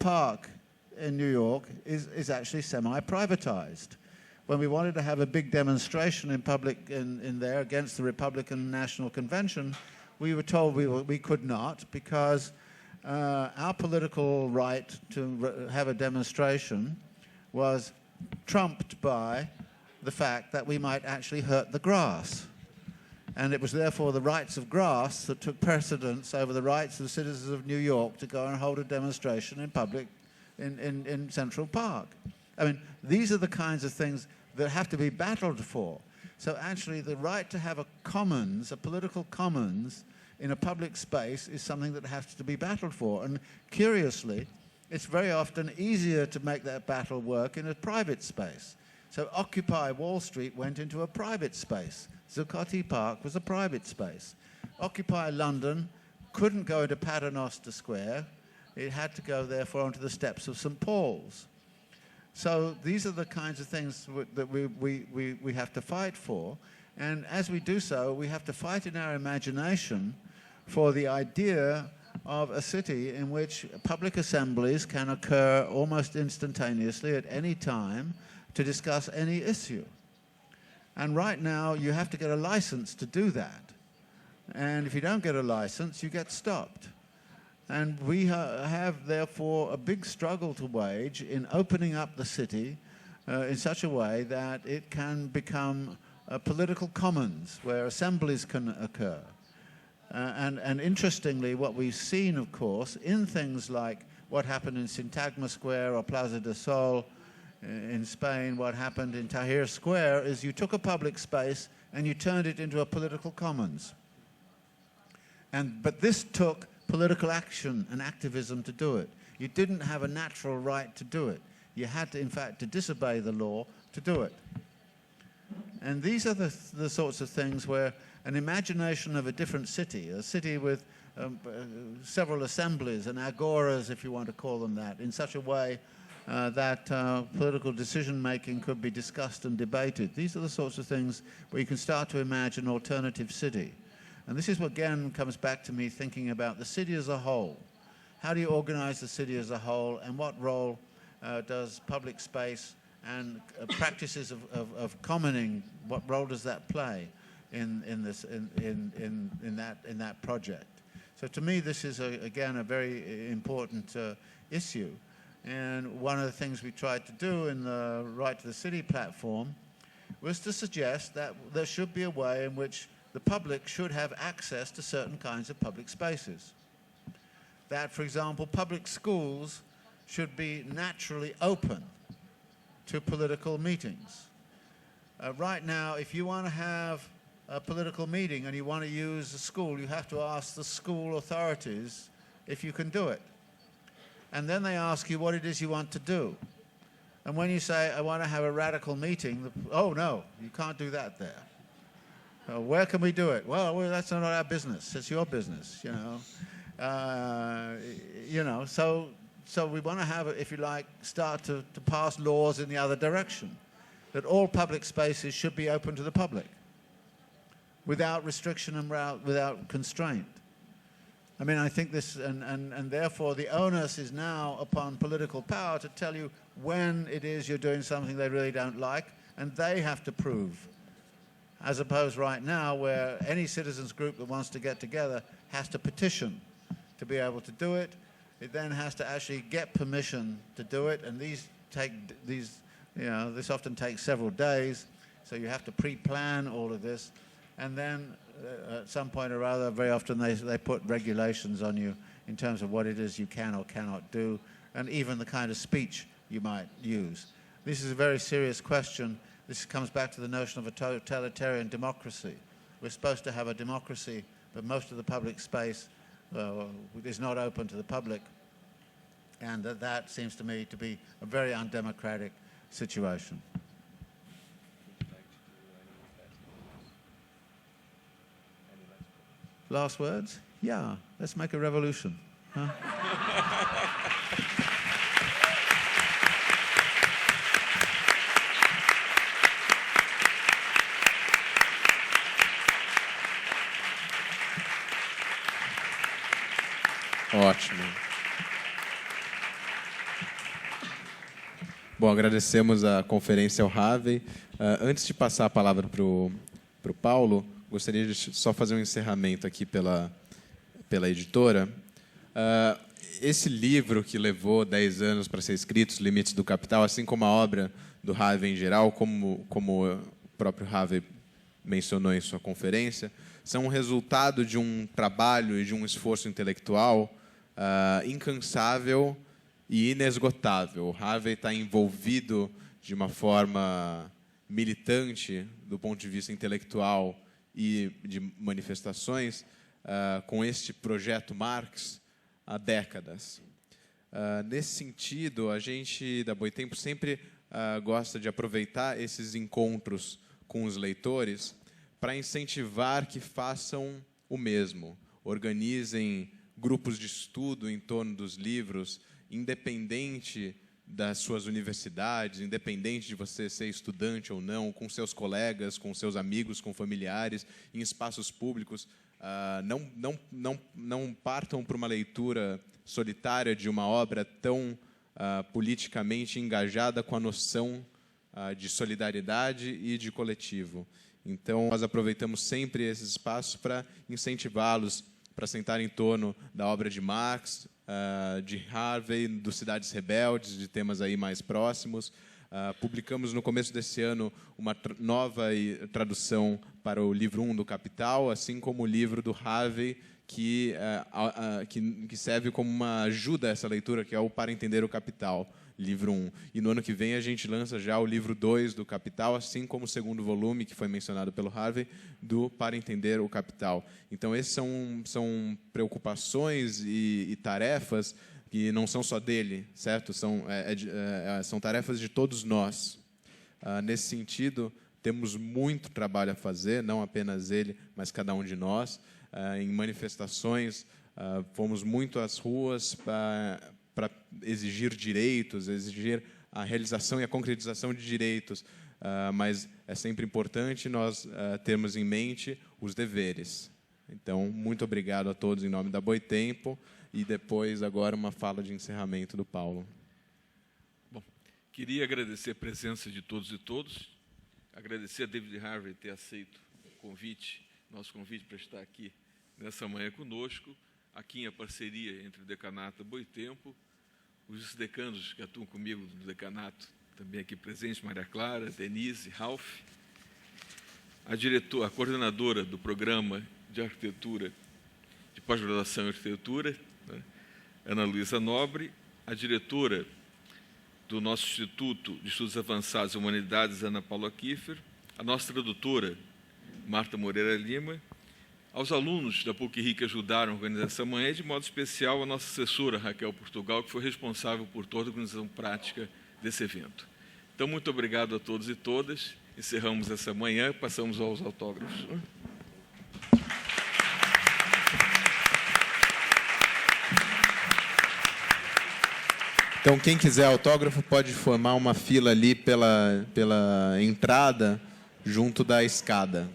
Park in New York is actually semi-privatized. When we wanted to have a big demonstration in public in there against the Republican National Convention, we were told we could not, because our political right to have a demonstration was trumped by the fact that we might actually hurt the grass. And it was therefore the rights of grass that took precedence over the rights of the citizens of New York to go and hold a demonstration in public in Central Park. I mean, these are the kinds of things that have to be battled for. So actually the right to have a commons, a political commons in a public space, is something that has to be battled for. And curiously, it's very often easier to make that battle work in a private space. So Occupy Wall Street went into a private space. Zuccotti Park was a private space. Occupy London couldn't go into Paternoster Square. It had to go, therefore, onto the steps of St. Paul's. So these are the kinds of things that we have to fight for. And as we do so, we have to fight in our imagination for the idea of a city in which public assemblies can occur almost instantaneously at any time to discuss any issue. And right now, you have to get a license to do that. And if you don't get a license, you get stopped. And we have, therefore, a big struggle to wage in opening up the city in such a way that it can become a political commons where assemblies can occur. And interestingly, what we've seen, of course, in things like what happened in Syntagma Square or Plaza de Sol in Spain, what happened in Tahrir Square, is you took a public space and you turned it into a political commons. But this took political action and activism to do it. You didn't have a natural right to do it. You had to, in fact, to disobey the law to do it. And these are the sorts of things where an imagination of a different city, a city with several assemblies and agoras, if you want to call them that, in such a way that political decision-making could be discussed and debated. These are the sorts of things where you can start to imagine an alternative city. And this is what, again, comes back to me thinking about the city as a whole. How do you organize the city as a whole, and what role does public space and practices of commoning, what role does that play in that project? So to me, this is, again, a very important issue. And one of the things we tried to do in the Right to the City platform was to suggest that there should be a way in which the public should have access to certain kinds of public spaces. That, for example, public schools should be naturally open to political meetings. Right now, if you want to have a political meeting and you want to use a school, you have to ask the school authorities if you can do it. And then they ask you what it is you want to do. And when you say, I want to have a radical meeting, oh no, you can't do that there. Where can we do it? Well, that's not our business. It's your business, you know. So we want to have, if you like, start to pass laws in the other direction, that all public spaces should be open to the public, without restriction and without constraint. I mean, I think this, and therefore the onus is now upon political power to tell you when it is you're doing something they really don't like, and they have to prove. As opposed right now where any citizens group that wants to get together has to petition to be able to do it. It then has to actually get permission to do it, and this often takes several days, so you have to pre-plan all of this, and then at some point or other, very often they put regulations on you in terms of what it is you can or cannot do, and even the kind of speech you might use. This is a very serious question. This comes back to the notion of a totalitarian democracy. We're supposed to have a democracy, but most of the public space is not open to the public, and that seems to me to be a very undemocratic situation. Last words? Yeah, let's make a revolution. Huh? Ótimo. Bom, agradecemos a conferência ao HARVEY. Antes de passar a palavra para o Paulo, gostaria de só fazer um encerramento aqui pela editora. Esse livro que levou 10 anos para ser escrito, Os Limites do Capital, assim como a obra do HARVEY em geral, como o próprio HARVEY mencionou em sua conferência, são um resultado de um trabalho e de um esforço intelectual incansável e inesgotável. O HARVEY está envolvido de uma forma militante, do ponto de vista intelectual e de manifestações, com este projeto Marx há décadas. Nesse sentido, a gente, da Boitempo, sempre gosta de aproveitar esses encontros com os leitores para incentivar que façam o mesmo, organizem grupos de estudo em torno dos livros, independente das suas universidades, independente de você ser estudante ou não, com seus colegas, com seus amigos, com familiares, em espaços públicos. Não partam para uma leitura solitária de uma obra tão politicamente engajada com a noção de solidariedade e de coletivo. Então, nós aproveitamos sempre esses espaços para incentivá-los para sentar em torno da obra de Marx, de HARVEY, do Cidades Rebeldes, de temas aí mais próximos. Publicamos no começo desse ano uma nova tradução para o livro 1 do Capital, assim como o livro do HARVEY, que serve como uma ajuda a essa leitura, que é o Para Entender o Capital, livro 1. E no ano que vem a gente lança já o livro 2 do Capital, assim como o segundo volume, que foi mencionado pelo HARVEY, do Para Entender o Capital. Então, esses são preocupações e tarefas que não são só dele, certo? São tarefas de todos nós. Nesse sentido, temos muito trabalho a fazer, não apenas ele, mas cada um de nós. Em manifestações, fomos muito às ruas para exigir direitos, exigir a realização e a concretização de direitos, mas é sempre importante nós termos em mente os deveres. Então, muito obrigado a todos em nome da Boitempo, e depois, agora, uma fala de encerramento do Paulo. Bom, queria agradecer a presença de todos e todas, agradecer a David Harvey ter aceito nosso convite para estar aqui nessa manhã conosco, aqui em a parceria entre o Decanato e a Boitempo, os decanos que atuam comigo do decanato, também aqui presentes, Maria Clara, Denise, Ralph, a coordenadora do programa de arquitetura, de pós-graduação em arquitetura, né, Ana Luísa Nobre, a diretora do nosso Instituto de Estudos Avançados e Humanidades, Ana Paula Kiefer, a nossa tradutora, Marta Moreira Lima, aos alunos da PUC-Rio que ajudaram a organizar essa manhã, e, de modo especial, a nossa assessora, Raquel Portugal, que foi responsável por toda a organização prática desse evento. Então, muito obrigado a todos e todas. Encerramos essa manhã, passamos aos autógrafos. Então, quem quiser autógrafo pode formar uma fila ali pela entrada, junto da escada.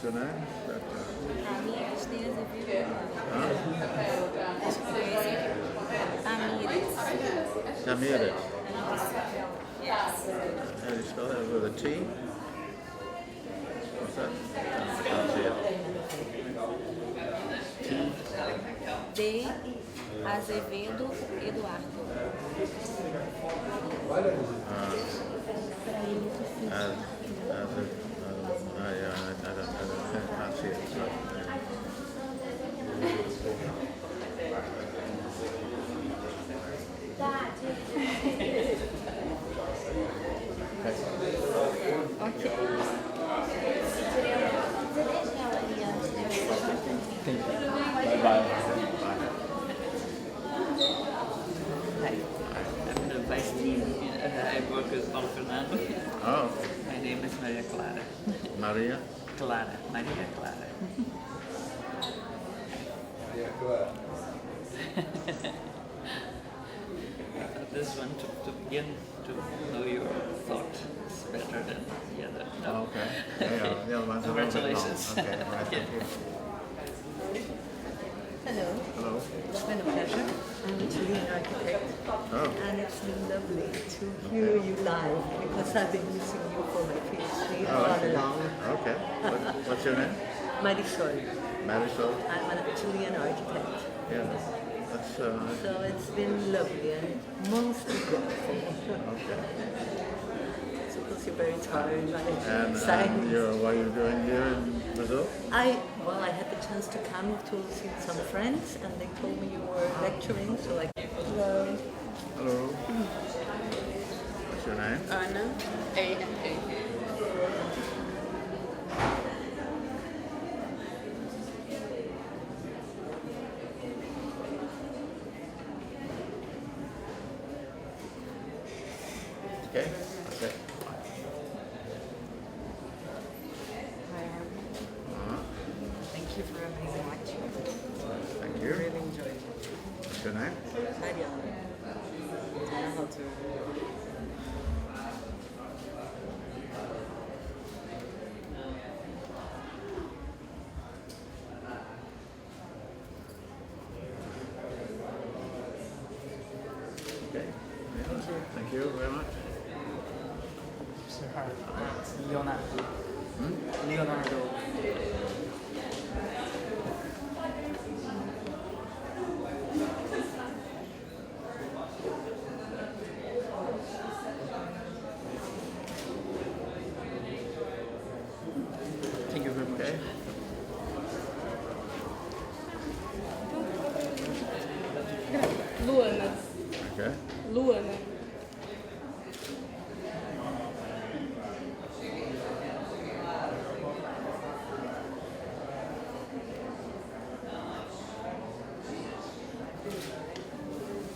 What's your name? Tamires. Yes. How do you spell that? With a T? What's that? I can't see it. T. D. Azevedo Eduardo. I can't see it. Sorry. I'm the vice dean. I work with Paulo Fernando. Oh, My name is Maria Clara. Maria? Maria Clara. This one to begin to know your thought is better than the other. No? Oh, okay. Yeah, the other one's a little bit long. Congratulations. Okay, all right, thank you. Hello, Hello. it's been a pleasure. I'm a Chilean architect, Oh, and it's been lovely to hear you live because I've been using you for my PhD I all see. along. Okay. What's your name? Marisol, Marisol? I'm a Chilean architect. Yeah. That's, So it's been lovely and mostly beautiful. okay. Suppose you're very tired by And science. what are you doing here in Brazil? I had the chance to come to see some friends, and they told me you were lecturing, so I hello. Hello. What's your name? Anna, A-N-A. Okay. Okay. Hi, Harvey. Uh-huh. Thank you for having me watch. Thank I you. really enjoyed it. What's your name? Mariana. I don't know how to. Okay. Thank you very much. Mr. Hart, Leonardo. Leonardo. Thank you very much. Okay. Luana. Okay. Luana.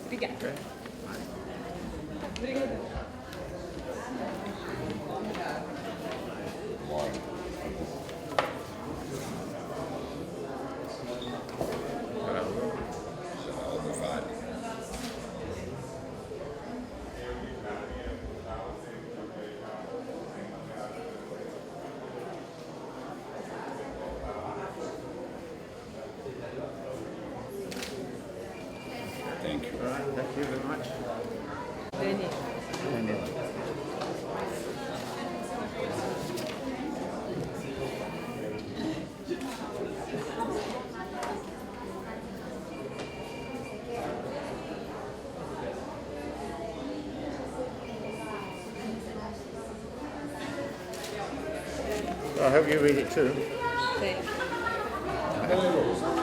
Obrigada. Okay. Obrigada. Thank you. All right. Thank you very much. Dani, I hope you read it too. thank you.